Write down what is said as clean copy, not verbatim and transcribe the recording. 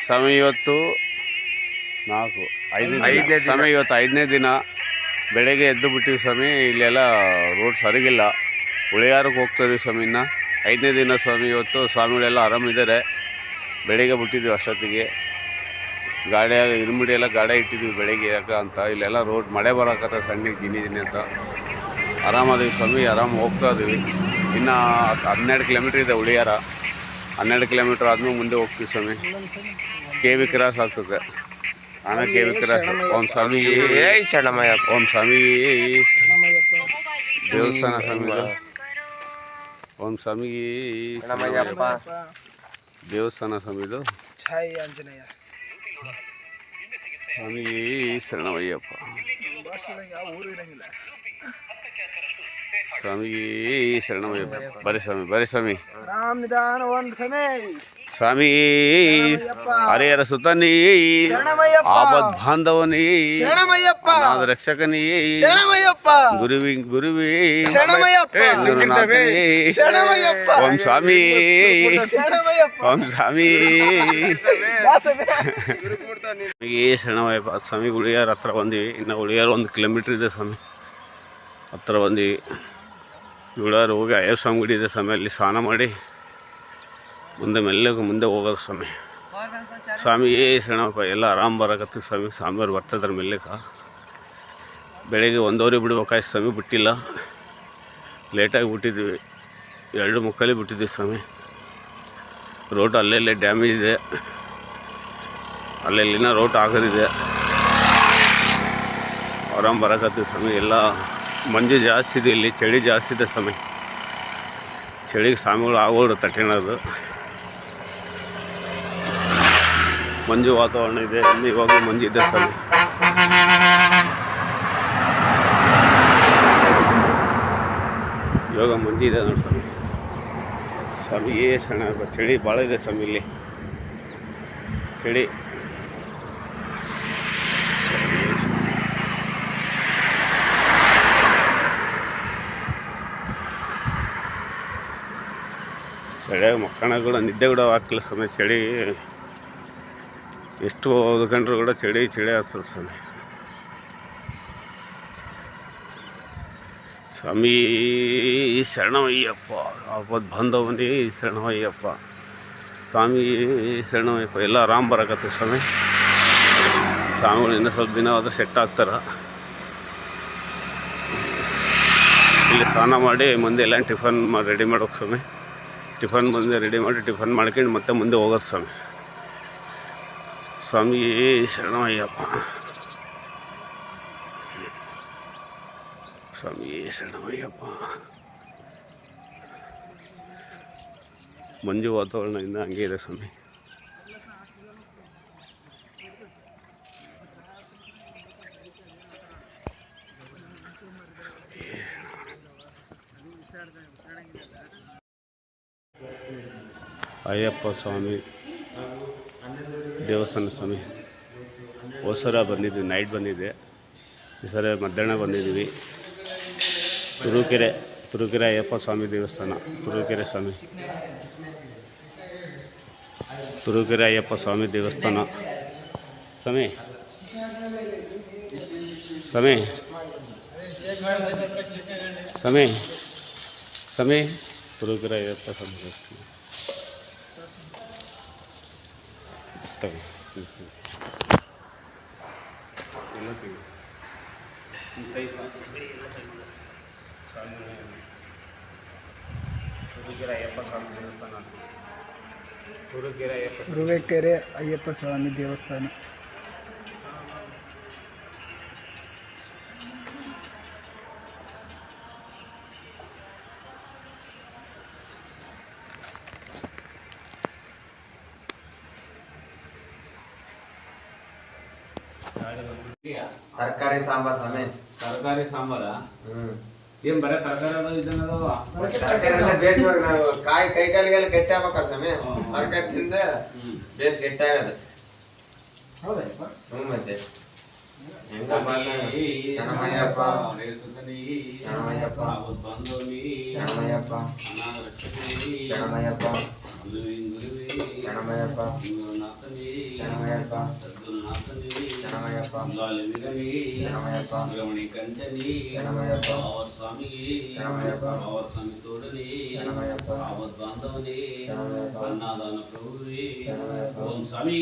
ಸ್ವಾಮಿ ಇವತ್ತು 5ನೇ ದಿನ ಬೆಳಗ್ಗೆ ಎದ್ದು ಬಿಟ್ಟಿವಿ ಸ್ವಾಮಿ. ಇಲ್ಲೆಲ್ಲ ರೋಡ್ ಸರಿಗಿಲ್ಲ, ಉಳಿಯಾರಕ್ಕೆ ಹೋಗ್ತಾಯಿದ್ವಿ ಸ್ವಾಮಿ. ಇನ್ನು 5ನೇ ದಿನ ಸ್ವಾಮಿ. ಇವತ್ತು ಸ್ವಾಮಿಗಳೆಲ್ಲ ಆರಾಮಿದ್ದಾರೆ. ಬೆಳಗ್ಗೆ ಬಿಟ್ಟಿದ್ವಿ ಅಷ್ಟೊತ್ತಿಗೆ. ಗಾಡಿಯಾಗ ಇರುಮಿಡಿ ಎಲ್ಲ ಗಾಡಿ ಇಟ್ಟಿದ್ವಿ ಬೆಳಗ್ಗೆ ಯಾಕೆ ಅಂತ. ಇಲ್ಲೆಲ್ಲ ರೋಡ್ ಮಳೆ ಬರೋಕತ್ತ ಸಣ್ಣ ಜಿನಿ ಅಂತ. ಆರಾಮಾದೀವಿ ಸ್ವಾಮಿ, ಆರಾಮ ಹೋಗ್ತಾ ಇದೀವಿ. ಇನ್ನು 12 ಕಿಲೋಮೀಟ್ರ್ ಇದೆ ಉಳಿಯಾರ. 12 ಕಿಲೋಮೀಟ್ರ್ ಆದ್ಮೇಲೆ ಮುಂದೆ ಹೋಗ್ತೀವಿ ಸ್ವಾಮಿ. KV ಕ್ರಾಸ್ ಆಗ್ತದೆ. ಆಮೇಲೆ KV ಕ್ರಾಸ್. ಓಂ ಸ್ವಾಮಿ ಓಂ ಸ್ವಾಮಿ ದೇವಸ್ಥಾನ ಸ್ವಾಮಿ. ಓಂ ಸ್ವಾಮಿ ದೇವಸ್ಥಾನ ಸ್ವಾಮಿದು. ಸ್ವಾಮಿ ಶರಣಮಯ್ಯಪ್ಪ. ಸ್ವಾಮಿ ಶರಣಮಯ್ಯಪ್ಪ. ಬರೀ ಸ್ವಾಮಿ, ಬರೀ ಸ್ವಾಮಿ. ಸ್ವಾಮಿ ಹರಿಹರ ಸುತನಿ, ಆಪದ್ ಬಾಂಧವನಿ, ಅನಾಥ ರಕ್ಷಕನಿ, ಗುರುವಿ ಗುರುವಿ, ಓಂ ಸ್ವಾಮಿ ಓಂ ಸ್ವಾಮಿ ಶರಣಮಯ್ಯಪ್ಪ. ಸ್ವಾಮಿ ಉಳಿಯಾರ ಹತ್ರ ಬಂದಿವಿ. ಇನ್ನು ಉಳಿಯಾರ 1 ಕಿಲೋಮೀಟ್ರ್ ಇದೆ ಸ್ವಾಮಿ. ಹತ್ರ ಬಂದಿವಿ. ಉಳಿಯಾರ ಹೋಗಿ ಅಯ್ಯಪ್ಪ ಸ್ವಾಮಿ ಗುಡಿ ಇದೆ ಸ್ವಾಮಿ. ಅಲ್ಲಿ ಸ್ನಾನ ಮಾಡಿ ಮುಂದೆ ಹೋಗೋದು ಸ್ವಾಮಿ. ಸ್ವಾಮಿ ಶರಣಪ್ಪ. ಎಲ್ಲ ಆರಾಮ್ ಬರಕತ್ತೀವಿ ಸ್ವಾಮಿ. ಸ್ವಾಮಿಯವ್ರು ಬರ್ತಿದ್ದಾರೆ ಮೆಲ್ಲಕ್ಕೆ. ಬೆಳಗ್ಗೆ 1:15 ಬಿಡ್ಬೇಕಾಯ್ತು ಸ್ವಾಮಿ, ಬಿಟ್ಟಿಲ್ಲ. ಲೇಟಾಗಿ ಬಿಟ್ಟಿದ್ವಿ. 2:30 ಬಿಟ್ಟಿದ್ವಿ ಸ್ವಾಮಿ. ರೋಡ್ ಅಲ್ಲೆಲ್ಲೇ ಡ್ಯಾಮೇಜ್ ಇದೆ, ಅಲ್ಲೆಲ್ಲಿನ ರೋಡ್ ಆಗೋದಿದೆ. ಆರಾಮ್ ಬರಕತ್ತೀವಿ ಸ್ವಾಮಿ. ಎಲ್ಲ ಮಂಜು ಜಾಸ್ತಿ ಇದೆ, ಇಲ್ಲಿ ಚಳಿ ಜಾಸ್ತಿ ಇದೆ ಸ್ವಾಮಿ. ಚಳಿಗೆ ಸ್ವಾಮಿಗಳು ಆಗೋರು ತಟ್ಟೆಣದು. ಮಂಜು ವಾತಾವರಣ ಇದೆ. ಇಲ್ಲಿ ಇವಾಗ ಮಂಜು ಇದೆ ಸ್ವಾಮಿ. ಇವಾಗ ಮಂಜು ಇದೆ ನೋಡಿ ಸ್ವಾಮಿ. ಸ್ವಾಮಿ ಸಣ್ಣ ಚಳಿ ಭಾಳ ಇದೆ ಸ್ವಾಮಿ. ಇಲ್ಲಿ ಚಳಿ. ಚಳಿಯಾಗ ಮಕ್ಕಳ ಕೂಡ ನಿದ್ದೆ ಕೂಡ ಆಗ್ತಿಲ್ಲ ಸ್ವಾಮಿ. ಚಳಿ ಎಷ್ಟು ಓದ್ಕೊಂಡ್ರು ಕೂಡ ಚಳಿ ಆಗ್ತದೆ ಸ್ವಾಮಿ. ಸ್ವಾಮಿ ಶರಣಮಯ್ಯಪ್ಪ. ಆಪದ್ ಬಾಂಧವನಿ ಶರಣಮಯ್ಯಪ್ಪ. ಸ್ವಾಮಿ ಶರಣಮಯ್ಯಪ್ಪ. ಎಲ್ಲ ಆರಾಮ್ ಬರಕತ್ತೆ ಸ್ವಾಮಿ. ಸ್ವಾಮಿಗಳು ಇನ್ನೂ ಸ್ವಲ್ಪ ದಿನ ಆದ್ರೆ ಸೆಟ್ ಆಗ್ತಾರೆ. ಇಲ್ಲಿ ಸ್ನಾನ ಮಾಡಿ ಮುಂದೆ ಎಲ್ಲ ಟಿಫನ್ ರೆಡಿ ಮಾಡೋಕೆ ಸ್ವಾಮಿ. ಟಿಫನ್ ಮುಂದೆ ರೆಡಿ ಮಾಡಿ ಟಿಫನ್ ಮಾಡ್ಕೊಂಡು ಮತ್ತೆ ಮುಂದೆ ಹೋಗೋದು ಸ್ವಾಮಿ. ಸ್ವಾಮಿ ಶರಣಮಯ್ಯಪ್ಪ. ಸ್ವಾಮಿ ಶರಣಮಯ್ಯಪ್ಪ. ಮಂಜು ವಾತಾವರಣದಿಂದ ಹಂಗೆ ಇದೆ ಸ್ವಾಮಿ. ಅಯ್ಯಪ್ಪ ಸ್ವಾಮಿ ದೇವಸ್ಥಾನ ಸ್ವಾಮಿ. ಹೋದ ಬಂದಿದ್ವಿ, ನೈಟ್ ಬಂದಿದ್ದೆ. ಈ ಸಲ ಮಧ್ಯಾಹ್ನ ಬಂದಿದ್ದೀವಿ. ತುರುಕೆರೆ ಅಯ್ಯಪ್ಪ ಸ್ವಾಮಿ ದೇವಸ್ಥಾನ. ತುರುಕೆರೆ ಸ್ವಾಮಿ, ತುರುಕೆರೆ ಅಯ್ಯಪ್ಪ ಸ್ವಾಮಿ ದೇವಸ್ಥಾನ. ಸ್ವಾಮಿ ಸ್ವಾಮಿ ಸ್ವಾಮಿ ಸ್ವಾಮಿ ತುರುಕೆರೆ ಅಯ್ಯಪ್ಪ ಸ್ವಾಮಿ ದೇವಸ್ಥಾನ. ತುರುವೇಕೆರೆ ಅಯ್ಯಪ್ಪ ಸ್ವಾಮಿ ದೇವಸ್ಥಾನ. ತರಕಾರಿ ಸಾಂಬಾರ್ ಸ್ವಾಮಿ. ತರಕಾರಿ ಸಾಂಬಾರ? ಏನ್ ಬರೀ ತರಕಾರಿ ಬೇಯಿಸುವಾಗ ನಾವು ಕೈ ಕಾಲಿಗೆಲ್ಲ ಗಟ್ಟಿ ಆಗ್ಬೇಕಲ್ಲ ಸ್ವಾಮಿ. ತರಕಾರಿ ತಿಂದ ಬೇಸ್ ಗಟ್ಟಿ ಆಗದ. ಹೌದಾ? ಮತ್ತೆ ಶರಣಮಯ್ಯಪ್ಪ ರೇಸುತನಿ ಶರಣಮಯ್ಯಪ್ಪ ಬಂದೋನಿ ಶರಣಮಯ್ಯಪ್ಪ ಅನಾರಕ್ಷಕನಿ ಶರಣಮಯ್ಯಪ್ಪ ಗುರುವಿ ಶರಣಮಯ್ಯಪ್ಪ ಗುರುನಾಥನಿ ಶರಣಮಯ್ಯಪ್ಪ ಸದ್ಗುರುನಾಥನಿ ಶರಣಮಯ್ಯಪ್ಪ ಲಾಲಿಮಿಗನಿ ಶರಣಮಯ್ಯಪ್ಪ ರಮಣಿ ಕಂಚನಿ ಶರಣಮಯ್ಯಪ್ಪ ಅವರ ಸ್ವಾಮಿ ಶರಣಮಯ್ಯಪ್ಪ ಅವರ ಸ್ವಾಮಿ ತೋಡನಿ ಶರಣಮಯ್ಯಪ್ಪ ಆವತ್ ಬಾಂಧವನಿ ಶರಣಮಯ್ಯಪ್ಪ ಅನ್ನದಾನ ಪ್ರಭುವಿ ಶರಣಮಯ್ಯಪ್ಪ ಓಂ ಸ್ವಾಮಿ